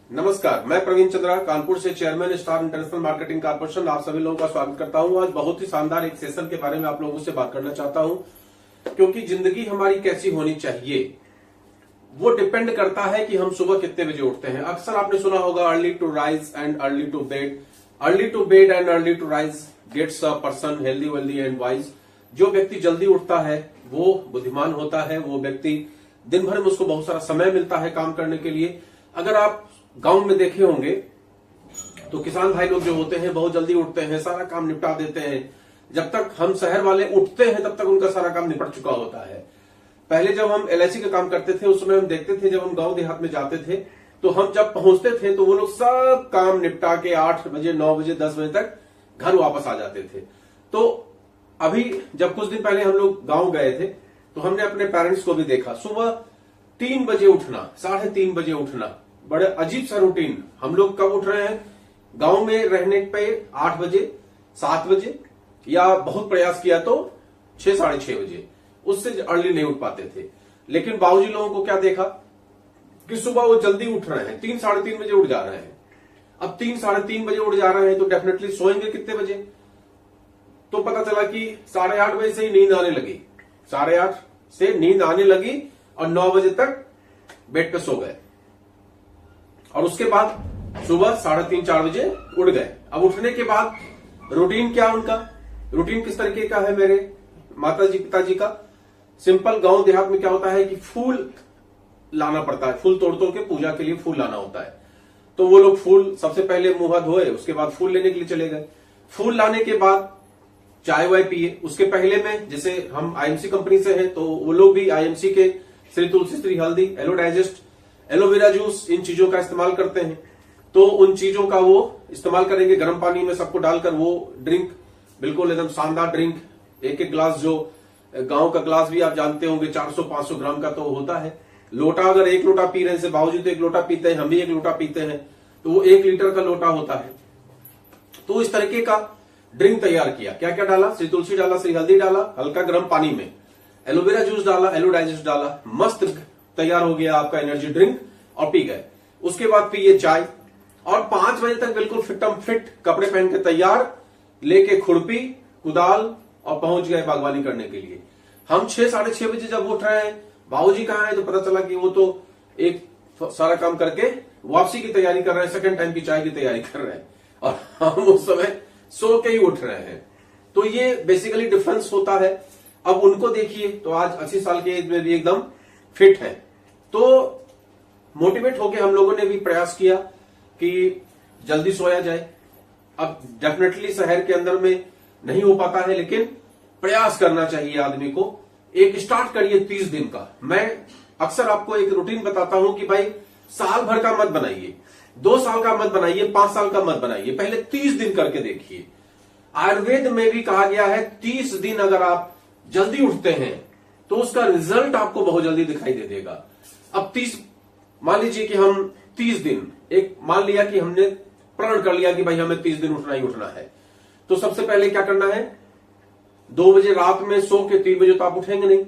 नमस्कार, मैं प्रवीण चंद्रा कानपुर से chairman star international marketing corporation आप सभी लोगों का स्वागत करता हूं। आज बहुत ही शानदार एक सेशन के बारे में आप लोगों से बात करना चाहता हूं, क्योंकि जिंदगी हमारी कैसी होनी चाहिए वो डिपेंड करता है कि हम सुबह कितने बजे उठते हैं। अक्सर आपने सुना होगा early to rise and early to bed, early to bed and early to rise gets a person healthy wealthy and wise. जो व्यक्ति जल्दी उठता है वो बुद्धिमान होता है, वो व्यक्ति दिन भर में उसको बहुत सारा समय मिलता है काम करने के लिए। अगर आप गांव में देखे होंगे तो किसान भाई लोग जो होते हैं बहुत जल्दी उठते हैं, सारा काम निपटा देते हैं। जब तक हम शहर वाले उठते हैं तब तक उनका सारा काम निपट चुका होता है। पहले जब हम LIC का काम करते थे उस समय हम देखते थे, जब हम गांव देहात में जाते थे तो हम जब पहुंचते थे तो वो लोग सब काम निपटा के 8 बजे 9 बजे 10 बजे तक घर वापस आ जाते थे। तो अभी जब कुछ दिन पहले हम लोग गांव गए थे तो हमने अपने पेरेंट्स को भी देखा, सुबह 3 बजे उठना, 3:30 बजे उठना, बड़े अजीब सा रूटीन। हम लोग कब उठ रहे हैं, गांव में रहने पे 8 बजे 7 बजे या बहुत प्रयास किया तो 6 साढ़े 6 बजे, उससे अर्ली नहीं उठ पाते थे। लेकिन बाबूजी लोगों को क्या देखा कि सुबह वो जल्दी उठ रहे हैं, 3 साढ़े 3 बजे उठ जा रहे हैं। अब 3 साढ़े 3 बजे उठ जा रहे हैं तो डेफिनेटली सोएंगे कितने बजे? तो पता चला कि 8:30 बजे से ही नींद आने लगी, 8:30 से नींद आने लगी और 9 बजे तक बेड पे सो गए। और उसके बाद सुबह 3:30 4 बजे उठ गए। अब उठने के बाद रूटीन क्या उनका, रूटीन किस तरीके का है मेरे माता जी पिताजी का? सिंपल, गांव देहात में क्या होता है कि फूल लाना पड़ता है, फूल तोड़ तोड़ के पूजा के लिए फूल लाना होता है। तो वो लोग फूल सबसे पहले मुंह हाथ धोए, उसके बाद फूल लेने के लिए चले गए। फूल लाने के बाद चाय वाय पिए। उसके पहले में, जैसे हम IMC कंपनी से हैं तो वो लोग भी IMC के श्री तुलसी श्री हल्दी एलो डाइजेस्ट एलोवेरा जूस इन चीजों का इस्तेमाल करते हैं। तो उन चीजों का वो इस्तेमाल करेंगे, गर्म पानी में सबको डालकर वो ड्रिंक, बिल्कुल एकदम शानदार ड्रिंक। एक एक ग्लास, जो गांव का ग्लास भी आप जानते होंगे 400-500 ग्राम का तो होता है। लोटा अगर 1 लोटा पी रहे हैं, बाबूजी तो 1 लोटा पीते हैं, हम भी 1 लोटा पीते हैं, तो वो 1 लीटर का लोटा होता है। तो इस तरीके का ड्रिंक तैयार किया। क्या क्या डाला? श्री तुलसी डाला, श्री हल्दी डाला, हल्का गर्म पानी में एलोवेरा जूस डाला, एलो डाइजेस्ट डाला, मस्त तैयार हो गया आपका एनर्जी ड्रिंक और पी गए। उसके बाद पिए चाय और 5 बजे तक बिल्कुल फिटम फिट कपड़े पहन के तैयार, लेके खुरपी कुदाल और पहुंच गए बागवानी करने के लिए। हम 6 साढ़े 6 बजे जब उठ रहे हैं, बाबूजी कहाँ है, तो पता चला कि वो तो एक सारा काम करके वापसी की तैयारी कर रहे हैं, सेकंड टाइम की चाय की तैयारी कर रहे हैं और हम उस समय सो के ही उठ रहे हैं। तो ये बेसिकली डिफरेंस होता है। अब उनको देखिए तो आज 80 साल के एज में भी एकदम फिट है। तो मोटिवेट होके हम लोगों ने भी प्रयास किया कि जल्दी सोया जाए। अब डेफिनेटली शहर के अंदर में नहीं हो पाता है, लेकिन प्रयास करना चाहिए आदमी को। एक स्टार्ट करिए 30 दिन का। मैं अक्सर आपको एक रूटीन बताता हूं कि भाई साल भर का मत बनाइए, 2 साल का मत बनाइए, 5 साल का मत बनाइए, पहले 30 दिन करके देखिए। आयुर्वेद में भी कहा गया है 30 दिन अगर आप जल्दी उठते हैं तो उसका रिजल्ट आपको बहुत जल्दी दिखाई दे देगा। अब 30, मान लीजिए कि हम 30 दिन, एक मान लिया कि हमने प्रण कर लिया कि भाई हमें 30 दिन उठना ही उठना है, तो सबसे पहले क्या करना है? 2 बजे रात में सो के 3 बजे तो आप उठेंगे नहीं,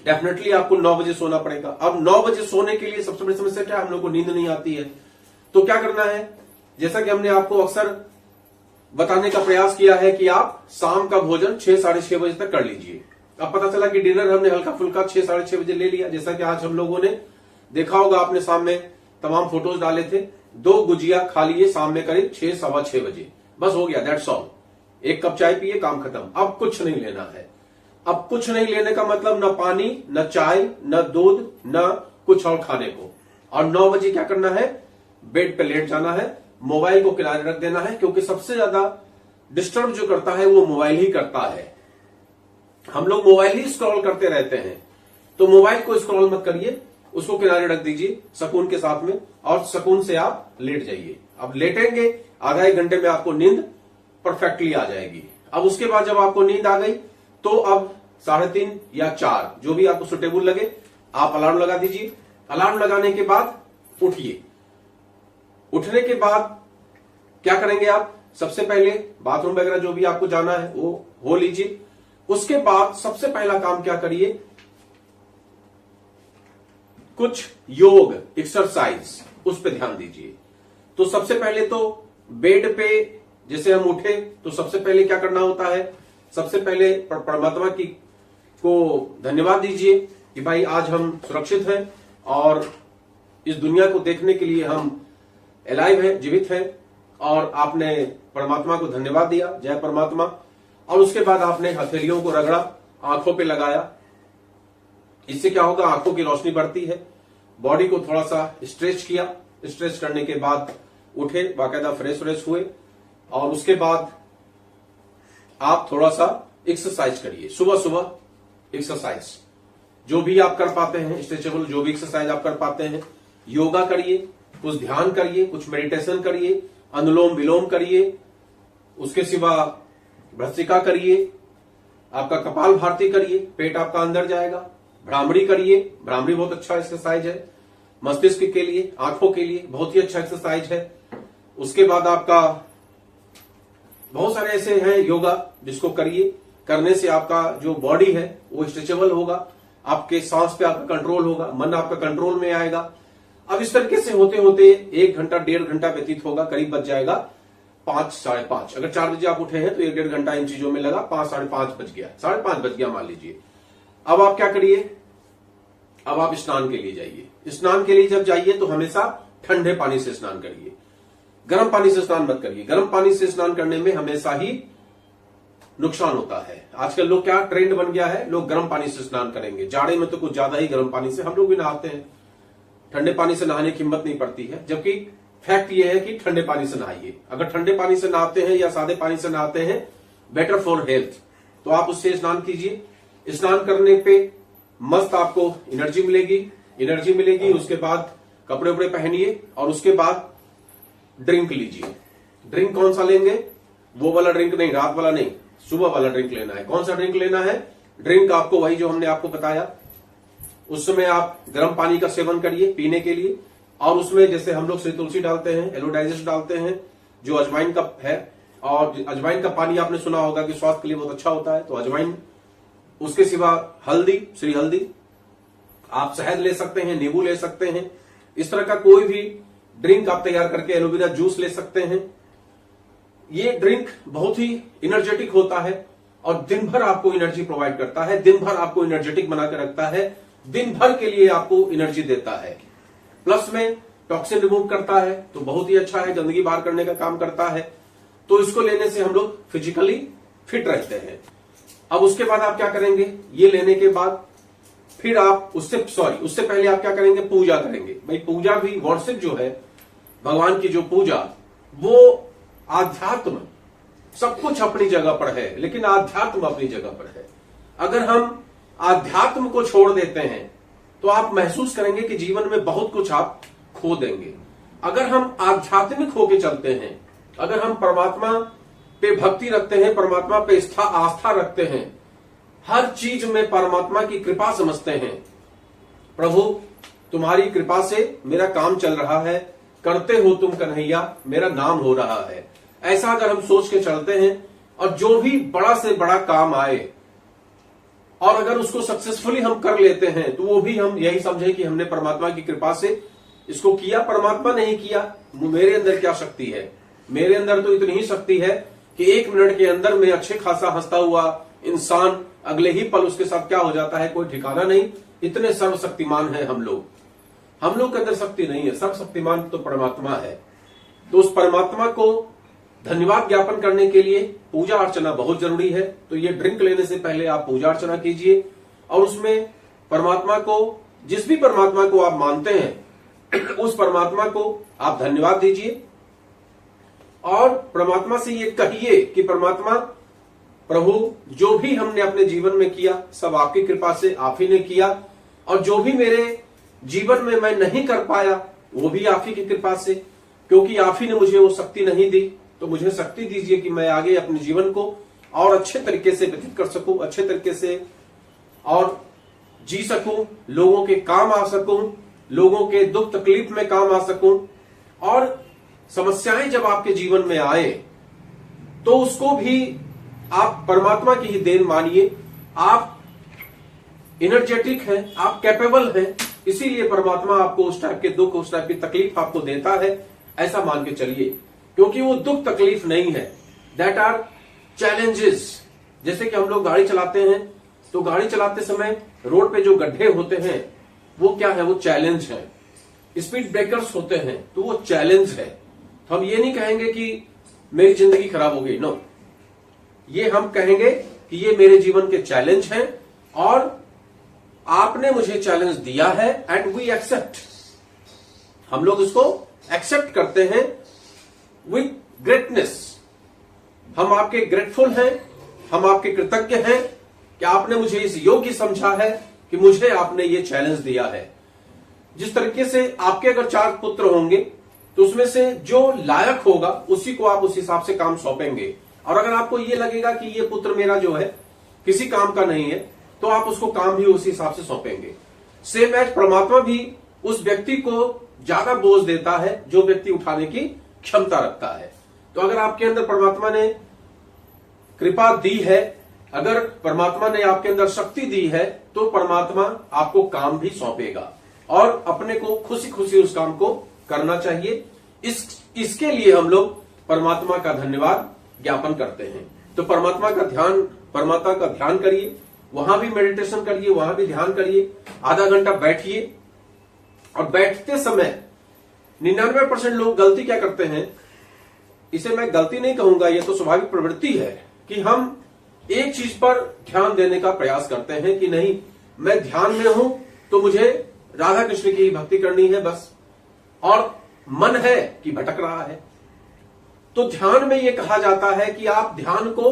डेफिनेटली आपको 9 बजे सोना पड़ेगा। अब 9 बजे सोने के लिए सबसे बड़ी समस्या क्या है? हम लोग को नींद नहीं आती है। तो क्या करना है? जैसा कि हमने आपको अक्सर बताने का प्रयास किया है कि आप शाम का भोजन 6 साढ़े 6 बजे तक कर लीजिए। अब पता चला कि डिनर हमने हल्का फुल्का 6 साढ़े 6 बजे ले लिया, जैसा कि आज हम लोगों ने देखा होगा, आपने सामने तमाम फोटोज डाले थे। 2 गुजिया खा लिए शाम में करीब 6 सवा 6 बजे, बस हो गया, दैट्स ऑल। 1 कप चाय पिए, काम खत्म। अब कुछ नहीं लेना है। अब कुछ नहीं लेने का मतलब न पानी, न चाय, न दूध, न कुछ और खाने को। और 9 बजे क्या करना है? बेड पे लेट जाना है, मोबाइल को किनारे रख देना है, क्योंकि सबसे ज्यादा डिस्टर्ब जो करता है वो मोबाइल ही करता है। हम लोग मोबाइल ही स्क्रॉल करते रहते हैं, तो मोबाइल को स्क्रॉल मत करिए, उसको किनारे रख दीजिए सुकून के साथ में, और सुकून से आप लेट जाइए। अब लेटेंगे, आधा 1 घंटे में आपको नींद परफेक्टली आ जाएगी। अब उसके बाद जब आपको नींद आ गई तो अब 3:30 या 4 जो भी आपको सुटेबल लगे, आप अलार्म लगा दीजिए। अलार्म लगाने के बाद उठिए। उठने के बाद क्या करेंगे आप? सबसे पहले बाथरूम वगैरह जो भी आपको जाना है वो हो लीजिए। उसके बाद सबसे पहला काम क्या करिए? कुछ योग एक्सरसाइज उस पर ध्यान दीजिए। तो सबसे पहले तो बेड पे जैसे हम उठे तो सबसे पहले क्या करना होता है, सबसे पहले परमात्मा की को धन्यवाद दीजिए कि भाई आज हम सुरक्षित हैं और इस दुनिया को देखने के लिए हम अलाइव हैं, जीवित हैं, और आपने परमात्मा को धन्यवाद दिया, जय परमात्मा। और उसके बाद आपने हथेलियों को रगड़ा, आंखों पे लगाया। इससे क्या होगा, आंखों की रोशनी बढ़ती है। बॉडी को थोड़ा सा स्ट्रेच किया, स्ट्रेच करने के बाद उठे, बाकायदा फ्रेश हुए, और उसके बाद आप थोड़ा सा एक्सरसाइज करिए। सुबह सुबह एक्सरसाइज जो भी आप कर पाते हैं, स्ट्रेचेबल जो भी एक्सरसाइज आप कर पाते हैं, योगा करिए, कुछ ध्यान करिए, कुछ मेडिटेशन करिए, अनुलोम विलोम करिए, उसके सिवा भस्त्रिका करिए, आपका कपाल भारती करिए, पेट आपका अंदर जाएगा। भ्रामरी करिए, भ्रामरी बहुत अच्छा एक्सरसाइज है, मस्तिष्क के लिए, आंखों के लिए बहुत ही अच्छा एक्सरसाइज है। उसके बाद आपका बहुत सारे ऐसे हैं योगा जिसको करिए, करने से आपका जो बॉडी है वो स्ट्रेचेबल होगा, आपके सांस पे आपका कंट्रोल होगा, मन आपका कंट्रोल में आएगा। अब इस तरीके से होते होते 1 घंटा 1.5 घंटा व्यतीत होगा, करीब बच जाएगा 5 साढ़े 5। अगर 4 बजे आप उठे हैं तो 1.5 घंटा इन चीजों में लगा, 5 साढ़े 5 बज गया, 5:30 बज गया मान लीजिए। अब आप क्या करिए, अब आप स्नान के लिए जाइए। स्नान के लिए जब जाइए तो हमेशा ठंडे पानी से स्नान करिए, गर्म पानी से स्नान मत करिए। गर्म पानी से स्नान करने में हमेशा ही नुकसान होता है। आजकल लोग क्या ट्रेंड बन गया है, लोग गर्म पानी से स्नान करेंगे, जाड़े में तो कुछ ज्यादा ही गर्म पानी से हम लोग भी नहाते हैं, ठंडे पानी से नहाने की हिम्मत नहीं पड़ती है। जबकि फैक्ट ये है कि ठंडे पानी से नहाइए। अगर ठंडे पानी से नहाते हैं या सादे पानी से नहाते हैं, बेटर फॉर हेल्थ, तो आप उससे स्नान कीजिए। स्नान करने पे मस्त आपको एनर्जी मिलेगी। उसके बाद कपड़े उपड़े पहनिए और उसके बाद ड्रिंक लीजिए। ड्रिंक कौन सा लेंगे, वो वाला ड्रिंक नहीं, रात वाला नहीं, सुबह वाला ड्रिंक लेना है। कौन सा ड्रिंक लेना है, ड्रिंक आपको वही जो हमने आपको बताया। उस समय आप गर्म पानी का सेवन करिए पीने के लिए, और उसमें जैसे हम लोग श्री तुलसी डालते हैं, एलो डाइजेस्ट डालते हैं, जो अजवाइन का है, और अजवाइन का पानी आपने सुना होगा कि स्वास्थ्य के लिए बहुत अच्छा होता है, तो अजवाइन। उसके सिवा हल्दी, श्री हल्दी, आप शहद ले सकते हैं, नींबू ले सकते हैं, इस तरह का कोई भी ड्रिंक आप तैयार करके, एलोवेरा जूस ले सकते हैं। ये ड्रिंक बहुत ही एनर्जेटिक होता है और दिन भर आपको एनर्जी प्रोवाइड करता है, दिन भर आपको एनर्जेटिक बना कर रखता है, दिन भर के लिए आपको एनर्जी देता है। प्लस में टॉक्सिन रिमूव करता है, तो बहुत ही अच्छा है, गंदगी बाहर करने का काम करता है। तो इसको लेने से हम लोग फिजिकली फिट रहते हैं। अब उसके बाद आप क्या करेंगे, ये लेने के बाद फिर आप उससे पहले आप क्या करेंगे, पूजा करेंगे। भाई पूजा भी, वर्शिप जो है, भगवान की जो पूजा, वो आध्यात्म, सब कुछ अपनी जगह पर है, लेकिन आध्यात्म अपनी जगह पर है। अगर हम आध्यात्म को छोड़ देते हैं तो आप महसूस करेंगे कि जीवन में बहुत कुछ आप खो देंगे। अगर हम आध्यात्मिक होके चलते हैं, अगर हम परमात्मा पे भक्ति रखते हैं, परमात्मा पे आस्था रखते हैं, हर चीज में परमात्मा की कृपा समझते हैं, प्रभु तुम्हारी कृपा से मेरा काम चल रहा है, करते हो तुम कन्हैया, मेरा नाम हो रहा है, ऐसा अगर हम सोच के चलते हैं, और जो भी बड़ा से बड़ा काम आए और अगर उसको सक्सेसफुली हम कर लेते हैं, तो वो भी हम यही समझे कि हमने परमात्मा की कृपा से इसको किया, परमात्मा नहीं किया। मेरे अंदर क्या शक्ति है, मेरे अंदर तो इतनी ही शक्ति है कि 1 मिनट के अंदर में अच्छे खासा हंसता हुआ इंसान अगले ही पल उसके साथ क्या हो जाता है, कोई ठिकाना नहीं। इतने सर्वशक्तिमान हैं हम लोग के अंदर शक्ति नहीं है, सर्वशक्तिमान तो परमात्मा है। तो उस परमात्मा को धन्यवाद ज्ञापन करने के लिए पूजा अर्चना बहुत जरूरी है। तो ये ड्रिंक लेने से पहले आप पूजा अर्चना कीजिए, और उसमें परमात्मा को, जिस भी परमात्मा को आप मानते हैं, उस परमात्मा को आप धन्यवाद दीजिए, और परमात्मा से ये कहिए कि परमात्मा, प्रभु जो भी हमने अपने जीवन में किया सब आपकी कृपा से आप ही ने किया, और जो भी मेरे जीवन में मैं नहीं कर पाया वो भी आप ही की कृपा से, क्योंकि आप ही ने मुझे वो शक्ति नहीं दी। तो मुझे शक्ति दीजिए कि मैं आगे अपने जीवन को और अच्छे तरीके से व्यतीत कर सकूं, अच्छे तरीके से और जी सकूं, लोगों के काम आ सकूं, लोगों के दुख तकलीफ में काम आ सकूं। और समस्याएं जब आपके जीवन में आए तो उसको भी आप परमात्मा की ही देन मानिए। आप एनर्जेटिक हैं, आप कैपेबल हैं, इसीलिए परमात्मा आपको उस टाइप के दुख, उस टाइप की तकलीफ आपको देता है, ऐसा मान के चलिए। क्योंकि वो दुख तकलीफ नहीं है, दैट आर चैलेंजेस। जैसे कि हम लोग गाड़ी चलाते हैं, तो गाड़ी चलाते समय रोड पे जो गड्ढे होते हैं वो क्या है, वो चैलेंज है। स्पीड ब्रेकर्स होते हैं तो वो चैलेंज है। तो हम ये नहीं कहेंगे कि मेरी जिंदगी खराब हो गई, नो, ये हम कहेंगे कि ये मेरे जीवन के चैलेंज हैं और आपने मुझे चैलेंज दिया है एंड वी एक्सेप्ट। हम लोग उसको एक्सेप्ट करते हैं विथ ग्रेटनेस। हम आपके ग्रेटफुल हैं, हम आपके कृतज्ञ हैं कि आपने मुझे इस योग्य समझा है कि मुझे आपने ये चैलेंज दिया है। जिस तरीके से आपके अगर 4 पुत्र होंगे तो उसमें से जो लायक होगा उसी को आप उस हिसाब से काम सौंपेंगे। और अगर आपको ये लगेगा कि ये पुत्र मेरा जो है किसी काम का नहीं है, तो आप उसको काम भी उसी हिसाब से सौंपेंगे। सेम एज परमात्मा भी उस व्यक्ति को ज्यादा बोझ देता है जो व्यक्ति उठाने की क्षमता रखता है। तो अगर आपके अंदर परमात्मा ने कृपा दी है, अगर परमात्मा ने आपके अंदर शक्ति दी है, तो परमात्मा आपको काम भी सौंपेगा और अपने को खुशी खुशी उस काम को करना चाहिए। इसके लिए हम लोग परमात्मा का धन्यवाद ज्ञापन करते हैं। तो परमात्मा का ध्यान करिए, वहां भी मेडिटेशन करिए, वहां भी ध्यान करिए, आधा घंटा बैठिए। और बैठते समय 99% लोग गलती क्या करते हैं, इसे मैं गलती नहीं कहूंगा, यह तो स्वाभाविक प्रवृत्ति है कि हम एक चीज पर ध्यान देने का प्रयास करते हैं कि नहीं, मैं ध्यान में हूं तो मुझे राधा कृष्ण की भक्ति करनी है बस, और मन है कि भटक रहा है। तो ध्यान में यह कहा जाता है कि आप ध्यान को,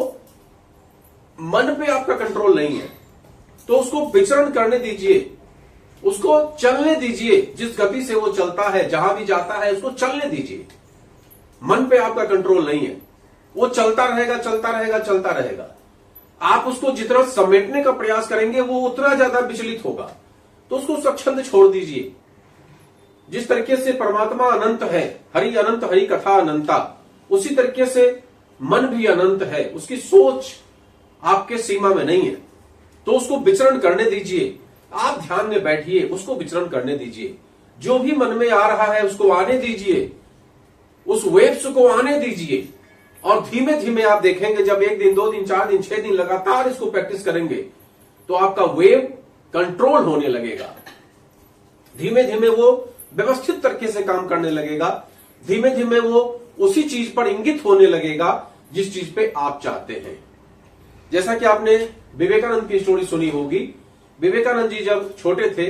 मन पे आपका कंट्रोल नहीं है तो उसको विचरण करने दीजिए, उसको चलने दीजिए। जिस गति से वो चलता है, जहां भी जाता है, उसको चलने दीजिए। मन पे आपका कंट्रोल नहीं है, वो चलता रहेगा, चलता रहेगा, चलता रहेगा। आप उसको जितना समेटने का प्रयास करेंगे वो उतना ज्यादा विचलित होगा, तो उसको स्वच्छंद छोड़ दीजिए। जिस तरीके से परमात्मा अनंत है, हरि अनंत हरि कथा अनंता, उसी तरीके से मन भी अनंत है, उसकी सोच आपके सीमा में नहीं है, तो उसको विचरण करने दीजिए। आप ध्यान में बैठिए, उसको विचरण करने दीजिए। जो भी मन में आ रहा है उसको आने दीजिए, उस वेव्स को आने दीजिए। और धीमे धीमे आप देखेंगे, जब 1 दिन 2 दिन 4 दिन 6 दिन लगातार इसको प्रैक्टिस करेंगे तो आपका वेव कंट्रोल होने लगेगा। धीमे धीमे वो व्यवस्थित तरीके से काम करने लगेगा। धीमे धीमे वो उसी चीज पर इंगित होने लगेगा जिस चीज पे आप चाहते हैं। जैसा कि आपने विवेकानंद की स्टोरी सुनी होगी। विवेकानंद जी जब छोटे थे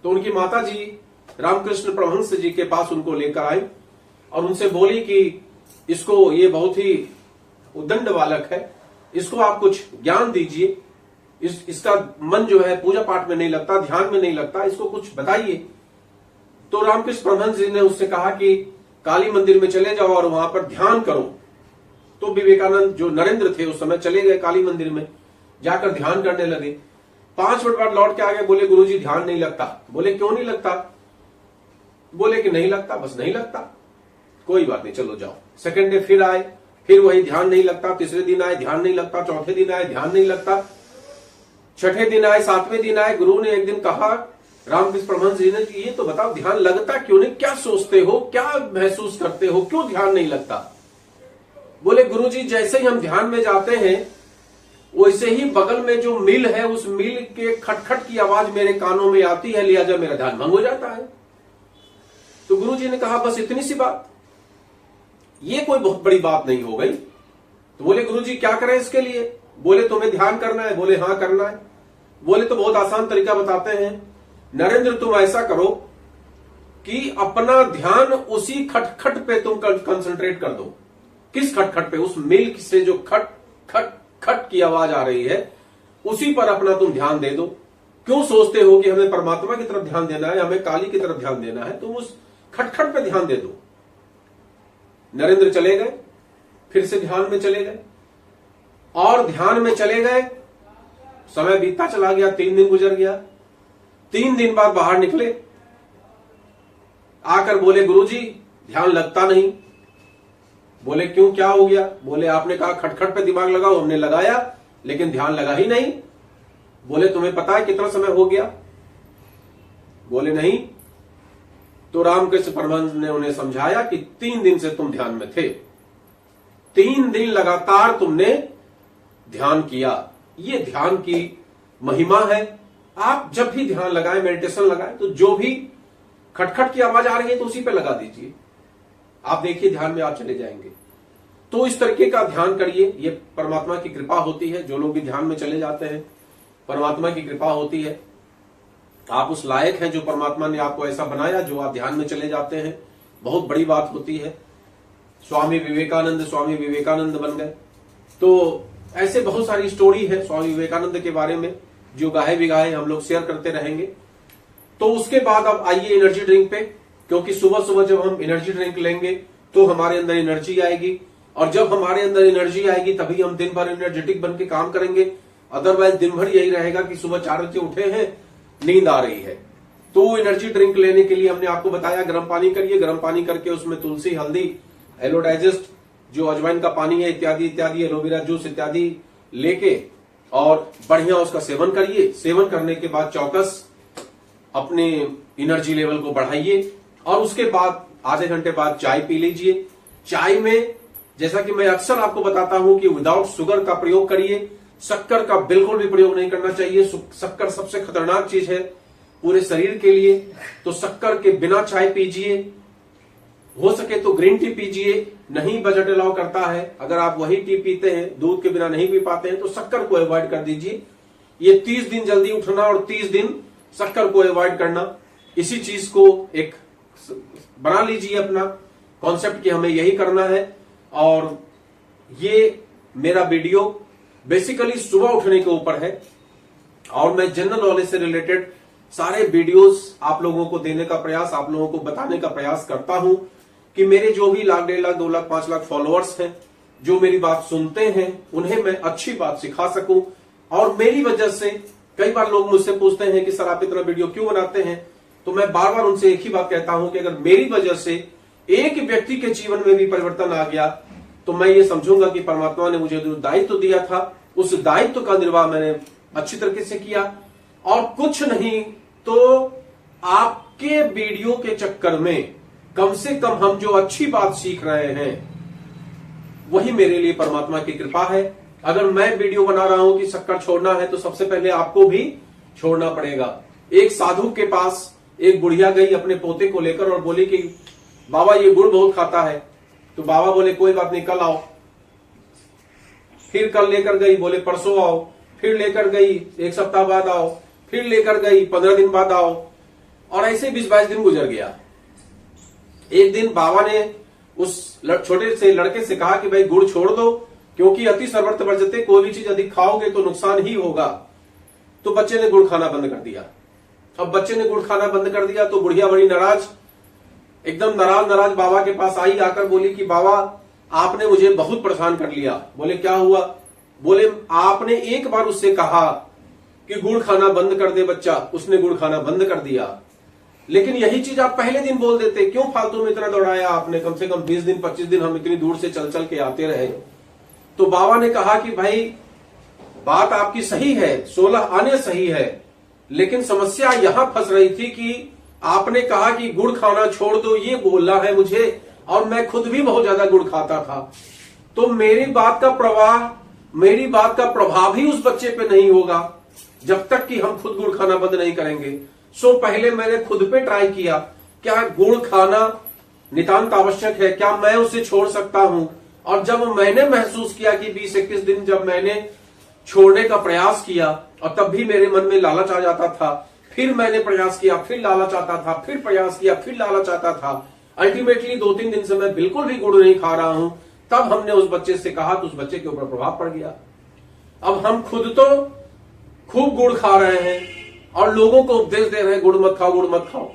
तो उनकी माता जी रामकृष्ण परमहंस जी के पास उनको लेकर आई और उनसे बोली कि इसको, ये बहुत ही उद्दंड बालक है, इसको आप कुछ ज्ञान दीजिए, इसका मन जो है पूजा पाठ में नहीं लगता, ध्यान में नहीं लगता, इसको कुछ बताइए। तो रामकृष्ण परमहंस जी ने उससे कहा कि काली मंदिर में चले जाओ और वहां पर ध्यान करो। तो विवेकानंद जो नरेंद्र थे उस समय चले गए काली मंदिर में, जाकर ध्यान करने लगे। 5 मिनट बाद लौट के आ गए, बोले गुरुजी ध्यान नहीं लगता। बोले क्यों नहीं लगता? बोले कि नहीं लगता, बस नहीं लगता, कोई बात नहीं, चलो जाओ। सेकंड डे फिर आए, फिर वही ध्यान नहीं लगता। तीसरे दिन आए, ध्यान नहीं लगता। चौथे दिन आए, ध्यान नहीं लगता। छठे दिन आए, 7वें दिन आए। गुरु ने एक दिन कहा रामकृष्ण परमहंस जी ने कि ये तो बताओ ध्यान लगता क्यों नहीं, क्या सोचते हो, क्या महसूस करते हो, क्यों ध्यान नहीं लगता? बोले गुरुजी जैसे ही हम ध्यान में जाते हैं वैसे ही बगल में जो मिल है उस मिल के खटखट की आवाज मेरे कानों में आती है, लिहाजा मेरा ध्यान भंग हो जाता है। तो गुरुजी ने कहा बस इतनी सी बात, ये कोई बहुत बड़ी बात नहीं हो गई। तो बोले गुरुजी क्या करें इसके लिए? बोले तुम्हें ध्यान करना है? बोले हाँ करना है। बोले तो बहुत आसान तरीका बताते हैं, नरेंद्र तुम ऐसा करो कि अपना ध्यान उसी खटखट पे तुम कंसंट्रेट कर दो। किस खटखट पे? उस मिल से जो खट खट खट की आवाज आ रही है उसी पर अपना तुम ध्यान दे दो। क्यों सोचते हो कि हमें परमात्मा की तरफ ध्यान देना है, हमें काली की तरफ ध्यान देना है? तुम उस खटखट पे ध्यान दे दो। नरेंद्र चले गए, फिर से ध्यान में चले गए और ध्यान में चले गए। समय बीतता चला गया, 3 दिन गुजर गया। 3 दिन बाद बाहर निकले, आकर बोले गुरुजी ध्यान लगता नहीं। बोले क्यों, क्या हो गया? बोले आपने कहा खटखट पे दिमाग लगाओ, हमने लगाया लेकिन ध्यान लगा ही नहीं। बोले तुम्हें पता है कितना समय हो गया? बोले नहीं। तो रामकृष्ण परमहंस ने उन्हें समझाया कि 3 दिन से तुम ध्यान में थे, 3 दिन लगातार तुमने ध्यान किया। ये ध्यान की महिमा है। आप जब भी ध्यान लगाएं, मेडिटेशन लगाएं, तो जो भी खटखट की आवाज आ रही है तो उसी पे लगा दीजिए। आप देखिए ध्यान में आप चले जाएंगे। तो इस तरीके का ध्यान करिए। ये परमात्मा की कृपा होती है। जो लोग भी ध्यान में चले जाते हैं, परमात्मा की कृपा होती है। आप उस लायक हैं जो परमात्मा ने आपको ऐसा बनाया, जो आप ध्यान में चले जाते हैं। बहुत बड़ी बात होती है। स्वामी विवेकानंद बन गए। तो ऐसे बहुत सारी स्टोरी है स्वामी विवेकानंद के बारे में, जो गाहे बिगाहे हम लोग शेयर करते रहेंगे। तो उसके बाद अब आइए एनर्जी ड्रिंक पे, क्योंकि सुबह सुबह जब हम एनर्जी ड्रिंक लेंगे तो हमारे अंदर एनर्जी आएगी, और जब हमारे अंदर एनर्जी आएगी तभी हम दिन भर एनर्जेटिक बन के काम करेंगे। अदरवाइज दिन भर यही रहेगा कि सुबह 4 बजे उठे हैं, नींद आ रही है। तो एनर्जी ड्रिंक लेने के लिए हमने आपको बताया गर्म पानी करिए, गर्म पानी करके उसमें तुलसी, हल्दी, एलो डाइजेस्ट, जो अजवाइन का पानी है, इत्यादि इत्यादि, एलोवेरा जूस इत्यादि लेके और बढ़िया उसका सेवन करिए। सेवन करने के बाद चौकस अपने एनर्जी लेवल को बढ़ाइए, और उसके बाद आधे घंटे बाद चाय पी लीजिए। चाय में जैसा कि मैं अक्सर आपको बताता हूं कि विदाउट शुगर का प्रयोग करिए। शक्कर का बिल्कुल भी प्रयोग नहीं करना चाहिए। शक्कर सबसे खतरनाक चीज है पूरे शरीर के लिए। तो शक्कर के बिना चाय पीजिए। हो सके तो ग्रीन टी पीजिए, नहीं बजट अलाउ करता है। अगर आप वही टी पीते हैं, दूध के बिना नहीं पी पाते हैं, तो शक्कर को अवॉइड कर दीजिए। ये 30 दिन जल्दी उठना और 30 दिन शक्कर को अवॉइड करना, इसी चीज को एक बना लीजिए अपना कॉन्सेप्ट कि हमें यही करना है। और ये मेरा वीडियो बेसिकली सुबह उठने के ऊपर है, और मैं जनरल नॉलेज से रिलेटेड सारे वीडियोस आप लोगों को देने का प्रयास, आप लोगों को बताने का प्रयास करता हूं कि मेरे जो भी 1,00,000, 1.5 लाख, 2 लाख, 5 लाख फॉलोअर्स हैं, जो मेरी बात सुनते हैं, उन्हें मैं अच्छी बात सिखा सकूं। और मेरी वजह से कई बार लोग मुझसे पूछते हैं कि सर आप इतना वीडियो क्यों बनाते हैं, तो मैं बार बार उनसे एक ही बात कहता हूं कि अगर मेरी वजह से एक व्यक्ति के जीवन में भी परिवर्तन आ गया, तो मैं ये समझूंगा कि परमात्मा ने मुझे जो दायित्व दिया था, उस दायित्व का निर्वाह मैंने अच्छी तरीके से किया। और कुछ नहीं तो आपके वीडियो के चक्कर में कम से कम हम जो अच्छी बात सीख रहे हैं, वही मेरे लिए परमात्मा की कृपा है। अगर मैं वीडियो बना रहा हूं कि शक्कर छोड़ना है, तो सबसे पहले आपको भी छोड़ना पड़ेगा। एक साधु के पास एक बुढ़िया गई अपने पोते को लेकर और बोली कि बाबा ये गुड़ बहुत खाता है। तो बाबा बोले कोई बात नहीं, कल आओ। फिर कल लेकर गई, बोले परसों आओ। फिर लेकर गई, 1 सप्ताह बाद आओ। फिर लेकर गई, 15 दिन बाद आओ। और ऐसे 20-22 दिन गुजर गया। एक दिन बाबा ने उस छोटे से लड़के से कहा कि भाई गुड़ छोड़ दो, क्योंकि अति सर्वत्र वर्जते, कोई भी चीज अधिक खाओगे तो नुकसान ही होगा। तो बच्चे ने गुड़ खाना बंद कर दिया। अब बच्चे ने गुड़ खाना बंद कर दिया तो बुढ़िया बड़ी नाराज, एकदम नाराज बाबा के पास आई, आकर बोली कि बाबा आपने मुझे बहुत परेशान कर लिया। बोले क्या हुआ? बोले आपने एक बार उससे कहा कि गुड़ खाना बंद कर दे बच्चा, उसने गुड़ खाना बंद कर दिया। लेकिन यही चीज आप पहले दिन बोल देते, क्यों फालतू में इतना दौड़ाया आपने? कम से कम 20 दिन 25 दिन हम इतनी दूर से चल चल के आते रहे। तो बाबा ने कहा कि भाई बात आपकी सही है, 16 आने सही है, लेकिन समस्या यहां फंस रही थी कि आपने कहा कि गुड़ खाना छोड़ दो, ये बोलना है मुझे, और मैं खुद भी बहुत ज्यादा गुड़ खाता था। तो मेरी बात का प्रभाव ही उस बच्चे पे नहीं होगा जब तक कि हम खुद गुड़ खाना बंद नहीं करेंगे। सो पहले मैंने खुद पे ट्राई किया, क्या गुड़ खाना नितांत आवश्यक है, क्या मैं उसे छोड़ सकता हूं? और जब मैंने महसूस किया कि 20-21 दिन जब मैंने छोड़ने का प्रयास किया, और तब भी मेरे मन में लालच आ जाता था, फिर मैंने प्रयास किया, फिर लालच आता था, फिर प्रयास किया, फिर लालच आता था। अल्टीमेटली 2-3 दिन से मैं बिल्कुल भी गुड़ नहीं खा रहा हूं। तब हमने उस बच्चे से कहा तो उस बच्चे के ऊपर प्रभाव पड़ गया। अब हम खुद तो खूब गुड़ खा रहे हैं और लोगों को उपदेश दे रहे हैं गुड़ मत खाओ, गुड़ मत खाओ।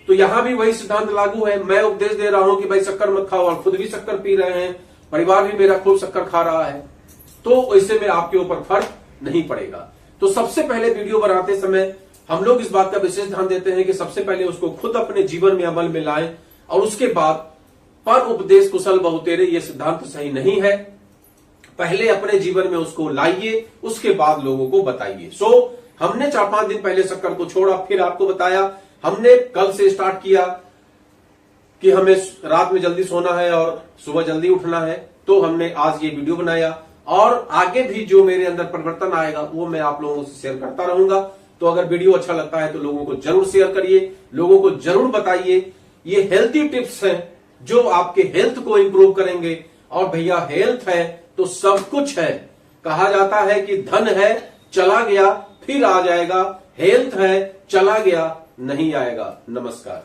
तो यहां भी वही सिद्धांत लागू है। मैं उपदेश दे रहा हूं कि भाई शक्कर मत खाओ, और खुद भी शक्कर पी रहे हैं, परिवार भी मेरा खूब शक्कर खा रहा है, तो इससे में आपके ऊपर फर्क नहीं पड़ेगा। तो सबसे पहले वीडियो बनाते समय हम लोग इस बात का विशेष ध्यान देते हैं कि सबसे पहले उसको खुद अपने जीवन में अमल में लाएं, और उसके बाद पर उपदेश कुशल बहुतेरे, ये सिद्धांत सही नहीं है। पहले अपने जीवन में उसको लाइए, उसके बाद लोगों को बताइए। हमने 4-5 दिन पहले शक्कर को छोड़ा, फिर आपको बताया हमने कल से स्टार्ट किया कि हमें रात में जल्दी सोना है और सुबह जल्दी उठना है, तो हमने आज ये वीडियो बनाया और आगे भी जो मेरे अंदर परिवर्तन आएगा वो मैं आप लोगों से शेयर करता रहूंगा। तो अगर वीडियो अच्छा लगता है तो लोगों को जरूर शेयर करिए, लोगों को जरूर बताइए। ये हेल्थी टिप्स हैं जो आपके हेल्थ को इंप्रूव करेंगे। और भैया हेल्थ है तो सब कुछ है। कहा जाता है कि धन है चला गया फिर आ जाएगा, हेल्थ है चला गया नहीं आएगा। नमस्कार।